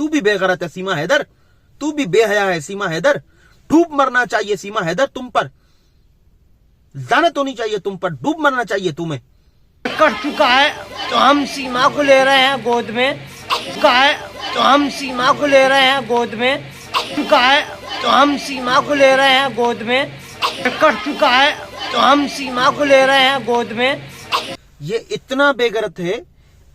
तू भी बेगैरत है सीमा हैदर, तू भी बेहया है सीमा हैदर। डूब मरना चाहिए सीमा हैदर, तुम पर लानत होनी चाहिए, तुम पर डूब मरना चाहिए तुम्हें। कर चुका है तो हम सीमा को ले रहे हैं गोद में, चुका है तो हम सीमा को ले रहे हैं गोद में, चुका है तो हम सीमा को ले रहे हैं गोद में, कर चुका है तो हम सीमा को ले रहे हैं गोद में। ये इतना बेगैरत है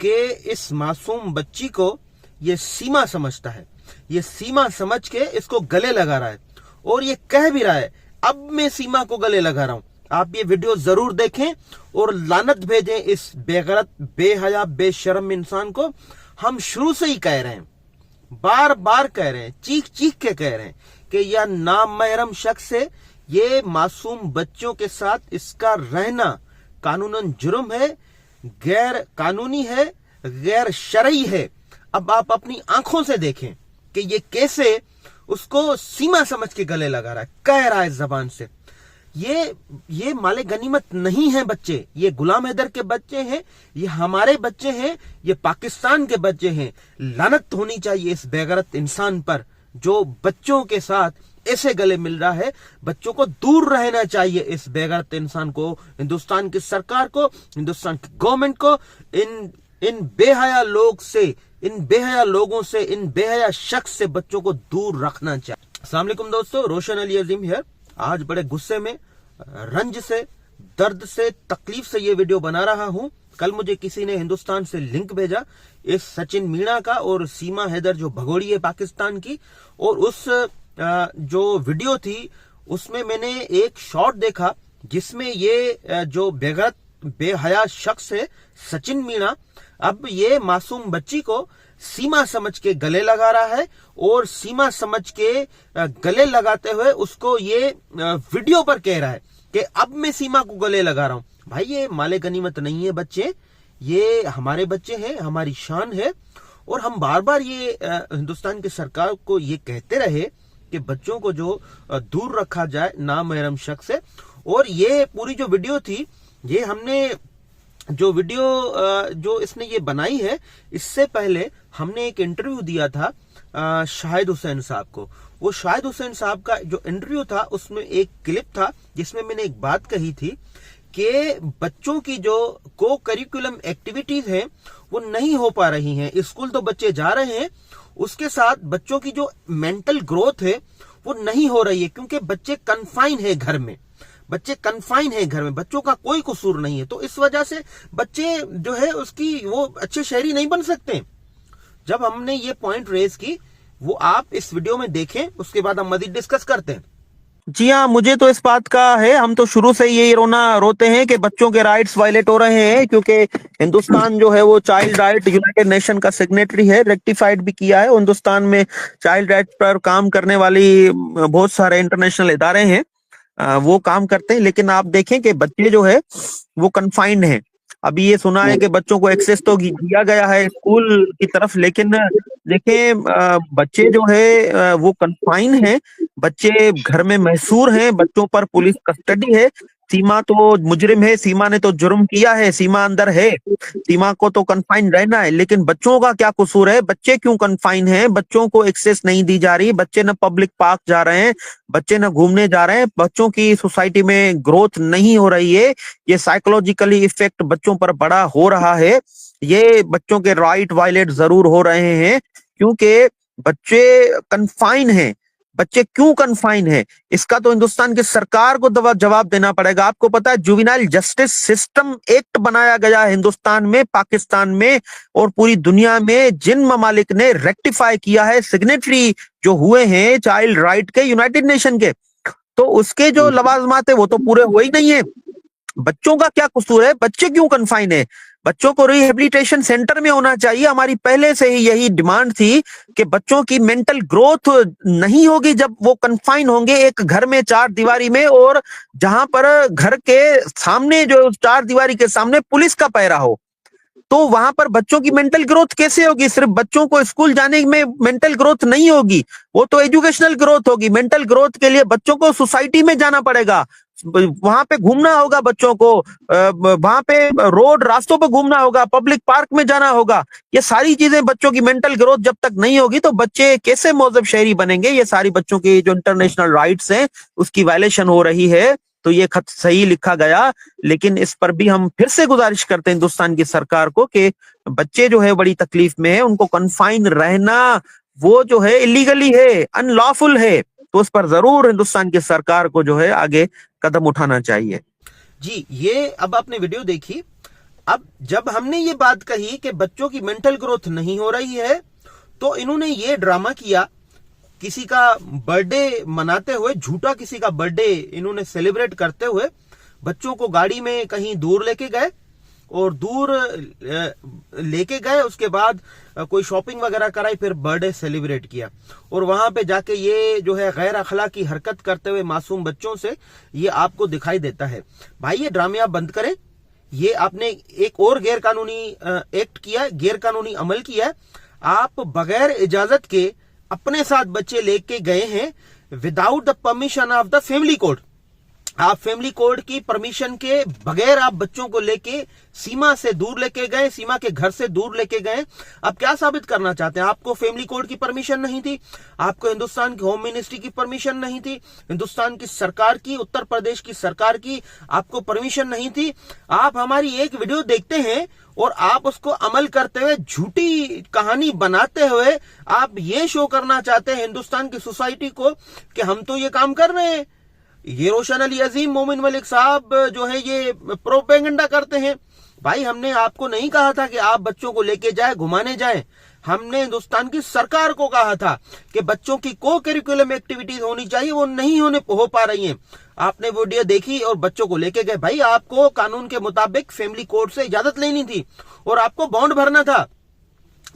कि इस मासूम बच्ची को ये सीमा समझता है, ये सीमा समझ के इसको गले लगा रहा है और ये कह भी रहा है अब मैं सीमा को गले लगा रहा हूं। आप ये वीडियो जरूर देखें और लानत भेजें इस बेगैरत, बेहया, बेशर्म इंसान को। हम शुरू से ही कह रहे हैं, बार बार कह रहे हैं, चीख चीख के कह रहे हैं कि यह नामहरम शख्स है, ये मासूम बच्चों के साथ इसका रहना कानूनन जुर्म है, गैर कानूनी है, गैर शरई है। अब आप अपनी आंखों से देखें कि ये कैसे उसको सीमा समझ के गले लगा रहा है, कह रहा है जबान से। ये माले गनीमत नहीं है बच्चे, ये गुलाम हैदर के बच्चे हैं, ये हमारे बच्चे हैं, ये पाकिस्तान के बच्चे हैं। लानत होनी चाहिए इस बेगैरत इंसान पर जो बच्चों के साथ ऐसे गले मिल रहा है। बच्चों को दूर रहना चाहिए इस बेगैरत इंसान को, हिंदुस्तान की सरकार को, हिंदुस्तान की गवर्नमेंट को, इन बेहया लोग से, इन बेहया लोगों से, इन बेहया शख्स से बच्चों को दूर रखना चाहिए। अस्सलाम वालेकुम दोस्तों, रोशन अली अजीम हियर। आज बड़े गुस्से में, रंज से, दर्द से, तकलीफ से ये वीडियो बना रहा हूं। कल मुझे किसी ने हिंदुस्तान से लिंक भेजा इस सचिन मीणा का और सीमा हैदर जो भगोड़ी है पाकिस्तान की, और उस जो वीडियो थी उसमें मैंने एक शॉट देखा जिसमें ये जो बेगैरत, बेहया शख्स है सचिन मीणा, अब ये मासूम बच्ची को सीमा समझ के गले लगा रहा है और सीमा समझ के गले लगाते हुए उसको ये वीडियो पर कह रहा है कि अब मैं सीमा को गले लगा रहा हूं। भाई ये माले गनीमत नहीं है बच्चे, ये हमारे बच्चे हैं, हमारी शान है। और हम बार बार ये हिंदुस्तान की सरकार को ये कहते रहे कि बच्चों को जो दूर रखा जाए नामहरम शख्स से। और ये पूरी जो वीडियो थी, ये हमने जो वीडियो जो इसने ये बनाई है, इससे पहले हमने एक इंटरव्यू दिया था शाहिद हुसैन साहब को। वो शाहिद हुसैन साहब का जो इंटरव्यू था उसमें एक क्लिप था जिसमें मैंने एक बात कही थी कि बच्चों की जो को करिकुलम एक्टिविटीज हैं वो नहीं हो पा रही हैं। स्कूल तो बच्चे जा रहे हैं, उसके साथ बच्चों की जो मेंटल ग्रोथ है वो नहीं हो रही है, क्योंकि बच्चे कन्फाइन है घर में, बच्चे कन्फाइन है घर में, बच्चों का कोई कसूर नहीं है। तो इस वजह से बच्चे जो है उसकी वो अच्छे शहरी नहीं बन सकते। जब हमने ये पॉइंट रेज की, वो आप इस वीडियो में देखें, उसके बाद हम मजीद डिस्कस करते हैं। जी हाँ, मुझे तो इस बात का है, हम तो शुरू से यही रोते हैं कि बच्चों के राइट्स वायलेट हो रहे हैं, क्योंकि हिंदुस्तान जो है वो चाइल्ड राइट यूनाइटेड नेशन का सिग्नेटरी है, रेक्टिफाइड भी किया है। हिंदुस्तान में चाइल्ड राइट पर काम करने वाली बहुत सारे इंटरनेशनल इदारे हैं, वो काम करते हैं। लेकिन आप देखें कि बच्चे जो है वो कन्फाइंड हैं। अभी ये सुना है कि बच्चों को एक्सेस तो दिया गया है स्कूल की तरफ, लेकिन देखें बच्चे जो है वो कन्फाइंड हैं, बच्चे घर में महसूर हैं, बच्चों पर पुलिस कस्टडी है। सीमा तो मुजरिम है, सीमा ने तो जुर्म किया है, सीमा अंदर है, सीमा को तो कन्फाइन रहना है। लेकिन बच्चों का क्या कसूर है, बच्चे क्यों कन्फाइन हैं, बच्चों को एक्सेस नहीं दी जा रही, बच्चे न पब्लिक पार्क जा रहे हैं, बच्चे न घूमने जा रहे हैं, बच्चों की सोसाइटी में ग्रोथ नहीं हो रही है। ये साइकोलॉजिकली इफेक्ट बच्चों पर बड़ा हो रहा है। ये बच्चों के राइट वायलेट जरूर हो रहे हैं, क्योंकि बच्चे कन्फाइन हैं। बच्चे क्यों कन्फाइन है, इसका तो हिंदुस्तान की सरकार को जवाब देना पड़ेगा। आपको पता है जुवेनाइल जस्टिस सिस्टम एक्ट बनाया गया हिंदुस्तान में, पाकिस्तान में और पूरी दुनिया में, जिन ममालिक ने रेक्टिफाई किया है, सिग्नेटरी जो हुए हैं चाइल्ड राइट के यूनाइटेड नेशन के, तो उसके जो लवाजमात है वो तो पूरे हुए ही नहीं है। बच्चों का क्या कसूर है, बच्चे क्यों कन्फाइन है? बच्चों को रिहेबिलिटेशन सेंटर में होना चाहिए। हमारी पहले से ही यही डिमांड थी कि बच्चों की मेंटल ग्रोथ नहीं होगी जब वो कन्फाइन होंगे एक घर में, चार दीवारी में, और जहां पर घर के सामने, जो चार दीवारी के सामने पुलिस का पहरा हो, तो वहां पर बच्चों की मेंटल ग्रोथ कैसे होगी? सिर्फ बच्चों को स्कूल जाने में मेंटल ग्रोथ नहीं होगी, वो तो एजुकेशनल ग्रोथ होगी। मेंटल ग्रोथ के लिए बच्चों को सोसाइटी में जाना पड़ेगा, वहां पे घूमना होगा बच्चों को, वहां पे रोड रास्तों पे घूमना होगा, पब्लिक पार्क में जाना होगा। ये सारी चीजें, बच्चों की मेंटल ग्रोथ जब तक नहीं होगी तो बच्चे कैसे मौजब शहरी बनेंगे? ये सारी बच्चों की जो इंटरनेशनल राइट्स हैं उसकी वायलेशन हो रही है। तो ये खत सही लिखा गया, लेकिन इस पर भी हम फिर से गुजारिश करते हैं हिंदुस्तान की सरकार को कि बच्चे जो है बड़ी तकलीफ में है, उनको कन्फाइन रहना वो जो है इलीगली है, अनलॉफुल है। तो उस पर जरूर हिंदुस्तान की सरकार को जो है आगे कदम उठाना चाहिए। जी, ये अब आपने वीडियो देखी। अब जब हमने ये बात कही कि बच्चों की मेंटल ग्रोथ नहीं हो रही है, तो इन्होंने ये ड्रामा किया, किसी का बर्थडे मनाते हुए, झूठा किसी का बर्थडे इन्होंने सेलिब्रेट करते हुए बच्चों को गाड़ी में कहीं दूर लेके गए, और दूर लेके गए, उसके बाद कोई शॉपिंग वगैरह कराई, फिर बर्थडे सेलिब्रेट किया। और वहां पे जाके ये जो है गैर अखलाकी हरकत करते हुए मासूम बच्चों से ये आपको दिखाई देता है। भाई ये ड्रामे आप बंद करें। ये आपने एक और गैर कानूनी एक्ट किया, गैर कानूनी अमल किया है। आप बगैर इजाजत के अपने साथ बच्चे लेके गए हैं, without the permission of the family court. आप फैमिली कोर्ट की परमिशन के बगैर आप बच्चों को लेके सीमा से दूर लेके गए, सीमा के घर से दूर लेके गए। अब क्या साबित करना चाहते हैं? आपको फैमिली कोर्ट की परमिशन नहीं थी, आपको हिंदुस्तान की होम मिनिस्ट्री की परमिशन नहीं थी, हिंदुस्तान की सरकार की, उत्तर प्रदेश की सरकार की आपको परमिशन नहीं थी। आप हमारी एक वीडियो देखते हैं और आप उसको अमल करते हुए, झूठी कहानी बनाते हुए आप ये शो करना चाहते हैं हिंदुस्तान की सोसाइटी को कि हम तो ये काम कर रहे हैं। ये रोशन अली अजीम, मोमिन मलिक साहब जो है ये प्रोपेगेंडा करते हैं। भाई हमने आपको नहीं कहा था कि आप बच्चों को लेके जाए, घुमाने जाए। हमने हिंदुस्तान की सरकार को कहा था कि बच्चों की को करिकुलम एक्टिविटीज होनी चाहिए, वो नहीं हो पा रही हैं। आपने वीडियो देखी और बच्चों को लेके गए। भाई आपको कानून के मुताबिक फैमिली कोर्ट से इजाजत लेनी थी और आपको बॉन्ड भरना था।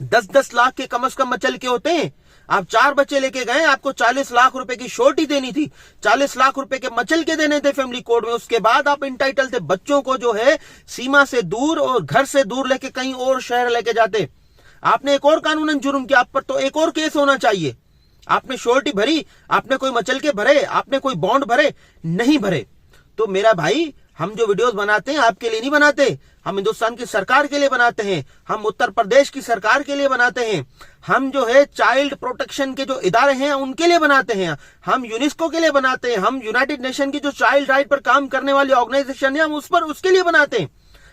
10-10 लाख के कम से कम मचल के होते हैं। आप 4 बच्चे लेके गए, आपको 40 लाख रुपए की श्योरिटी देनी थी, 40 लाख रुपए के मचल के देने थे फैमिली कोर्ट में। उसके बाद आप इंटाइटल थे बच्चों को जो है सीमा से दूर और घर से दूर लेके कहीं और शहर लेके जाते। आपने एक और कानूनन जुर्म किया, आप पर तो एक और केस होना चाहिए। आपने श्योरिटी भरी, आपने कोई मचल के भरे, आपने कोई बॉन्ड भरे? नहीं भरे। तो मेरा भाई, हम जो वीडियोस बनाते हैं आपके लिए नहीं बनाते, हम हिंदुस्तान की सरकार के लिए बनाते हैं, हम उत्तर प्रदेश की सरकार के लिए बनाते हैं, हम जो है चाइल्ड प्रोटेक्शन के जो इदारे हैं उनके लिए बनाते हैं, हम यूनेस्को के लिए बनाते हैं, हम यूनाइटेड नेशन की जो चाइल्ड राइट पर काम करने वाली ऑर्गेनाइजेशन है हम उसके लिए बनाते हैं।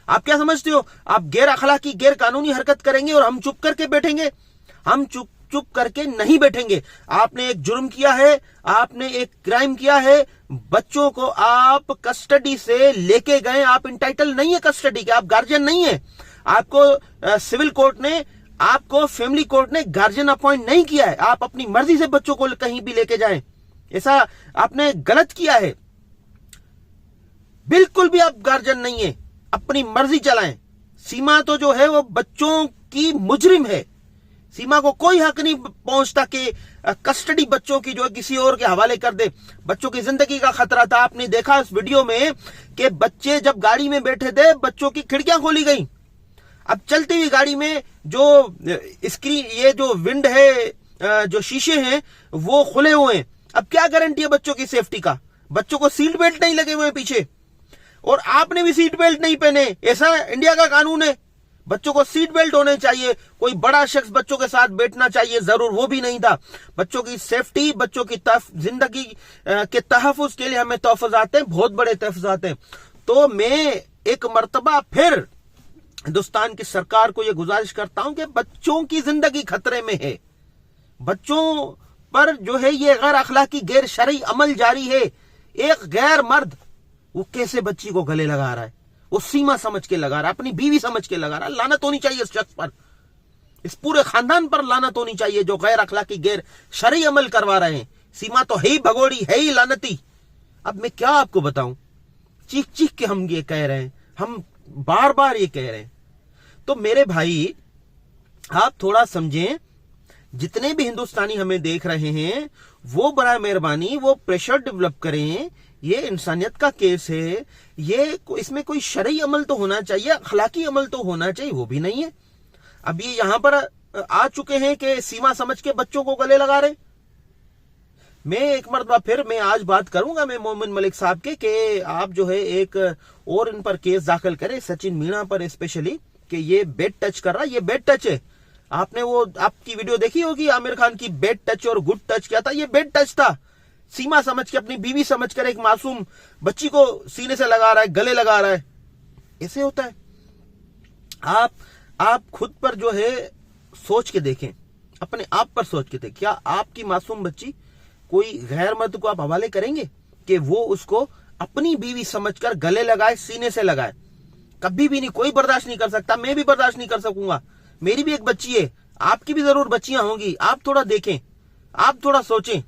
आप क्या समझते हो आप गैर अखलाकी, गैर कानूनी हरकत करेंगे और हम चुप करके बैठेंगे? हम चुप करके नहीं बैठेंगे। आपने एक जुर्म किया है, आपने एक क्राइम किया है, बच्चों को आप कस्टडी से लेके गए, आप इंटाइटल नहीं है कस्टडी के, आप गार्जियन नहीं है। आपको सिविल कोर्ट ने, आपको फैमिली कोर्ट ने गार्जियन अपॉइंट नहीं किया है। आप अपनी मर्जी से बच्चों को कहीं भी लेके जाएं, ऐसा आपने गलत किया है। बिल्कुल भी आप गार्जियन नहीं है, अपनी मर्जी चलाएं। सीमा तो जो है वो बच्चों की मुजरिम है। सीमा को कोई हक नहीं पहुंचता कि कस्टडी बच्चों की जो है किसी और के हवाले कर दे। बच्चों की जिंदगी का खतरा था। आपने देखा इस वीडियो में कि बच्चे जब गाड़ी में बैठे थे, बच्चों की खिड़कियां खोली गई। अब चलती हुई गाड़ी में जो स्क्रीन, ये जो विंड है, जो शीशे हैं वो खुले हुए हैं। अब क्या गारंटी है बच्चों की सेफ्टी का? बच्चों को सीट बेल्ट नहीं लगे हुए पीछे, और आपने भी सीट बेल्ट नहीं पहने। ऐसा इंडिया का कानून है, बच्चों को सीट बेल्ट होने चाहिए। कोई बड़ा शख्स बच्चों के साथ बैठना चाहिए जरूर, वो भी नहीं था। बच्चों की सेफ्टी, बच्चों की जिंदगी के तहफ्फुज के लिए हमें तहफ्फुज आते हैं, बहुत बड़े तहफ्फुज आते हैं। तो मैं एक मर्तबा फिर हिंदुस्तान की सरकार को यह गुजारिश करता हूं कि बच्चों की जिंदगी खतरे में है, बच्चों पर जो है ये गैर अखलाकी, गैर शरई अमल जारी है। एक गैर मर्द वो कैसे बच्ची को गले लगा रहा है, वो सीमा समझ के लगा रहा है, अपनी बीवी समझ के लगा रहा है। लानत होनी चाहिए इस शख्स पर, इस पूरे खानदान पर लानत होनी चाहिए जो गैर अखलाकी, गैर शरई अमल करवा रहे हैं। सीमा तो है ही भगोड़ी, है ही लानती। अब मैं क्या आपको बताऊं, चीख चीख के हम ये कह रहे हैं, हम बार बार ये कह रहे हैं। तो मेरे भाई आप थोड़ा समझें, जितने भी हिंदुस्तानी हमें देख रहे हैं वो बड़ा मेहरबानी वो प्रेशर डेवलप करें। ये इंसानियत का केस है, ये इसमें कोई शरई अमल तो होना चाहिए, अखलाकी अमल तो होना चाहिए, वो भी नहीं है। अब ये यहां पर आ चुके हैं कि सीमा समझ के बच्चों को गले लगा रहे। मैं एक मरतबा फिर मैं आज बात करूंगा मैं मोमिन मलिक साहब के कि आप जो है एक और इन पर केस दाखिल करें, सचिन मीणा पर स्पेशली, कि ये बेड टच कर रहा है। ये बेड टच है। आपने वो आपकी वीडियो देखी होगी आमिर खान की, बेड टच और गुड टच क्या था? ये बेड टच था। सीमा समझ के, अपनी बीवी समझ कर एक मासूम बच्ची को सीने से लगा रहा है, गले लगा रहा है। ऐसे होता है? आप खुद पर जो है सोच के देखें, अपने आप पर सोच के देखें। क्या आपकी मासूम बच्ची कोई गैर मर्द को आप हवाले करेंगे कि वो उसको अपनी बीवी समझकर गले लगाए, सीने से लगाए? कभी भी नहीं। कोई बर्दाश्त नहीं कर सकता। मैं भी बर्दाश्त नहीं कर सकूंगा। मेरी भी एक बच्ची है, आपकी भी जरूर बच्चियां होंगी। आप थोड़ा देखें, आप थोड़ा सोचें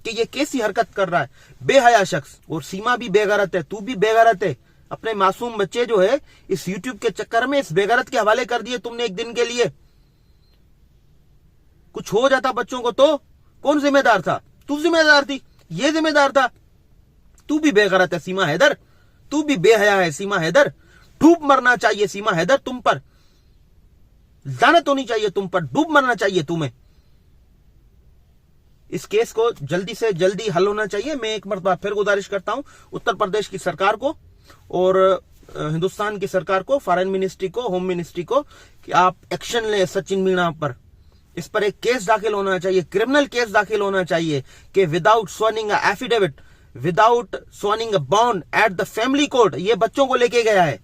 कि ये कैसी हरकत कर रहा है बेहया शख्स। और सीमा भी बेगैरत है, तू भी बेगैरत है। अपने मासूम बच्चे जो है इस यूट्यूब के चक्कर में इस बेगैरत के हवाले कर दिए तुमने एक दिन के लिए। कुछ हो जाता बच्चों को तो कौन जिम्मेदार था? तू जिम्मेदार थी, ये जिम्मेदार था। तू भी बेगैरत है सीमा हैदर, तू भी बेहया है सीमा हैदर। डूब मरना चाहिए सीमा हैदर, तुम पर लानत होनी चाहिए, तुम पर डूब मरना चाहिए तुम्हें। इस केस को जल्दी से जल्दी हल होना चाहिए। मैं एक मरतबा फिर गुजारिश करता हूं उत्तर प्रदेश की सरकार को और हिंदुस्तान की सरकार को, फॉरेन मिनिस्ट्री को, होम मिनिस्ट्री को, कि आप एक्शन लें सचिन मीणा पर। इस पर एक केस दाखिल होना चाहिए, क्रिमिनल केस दाखिल होना चाहिए कि without swearing affidavit, without swearing bond at the family court ये बच्चों को लेके गया है।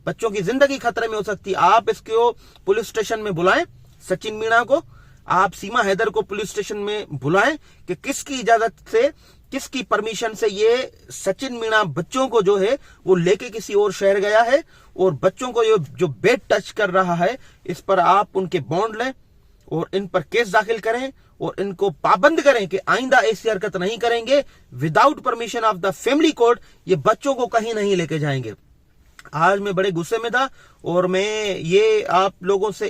बच्चों की जिंदगी खतरे में हो सकती है। आप इसको पुलिस स्टेशन में बुलाएं, सचिन मीणा को, आप सीमा हैदर को पुलिस स्टेशन में बुलाएं कि किसकी इजाजत से, किसकी परमिशन से ये सचिन मीणा बच्चों को जो है वो लेके किसी और शहर गया है और बच्चों को जो बेड टच कर रहा है, इस पर आप उनके बॉन्ड लें और इन पर केस दाखिल करें और इनको पाबंद करें कि आइंदा ऐसी हरकत नहीं करेंगे। Without permission of the family court ये बच्चों को कहीं नहीं लेके जाएंगे। आज मैं बड़े गुस्से में था और मैं ये आप लोगों से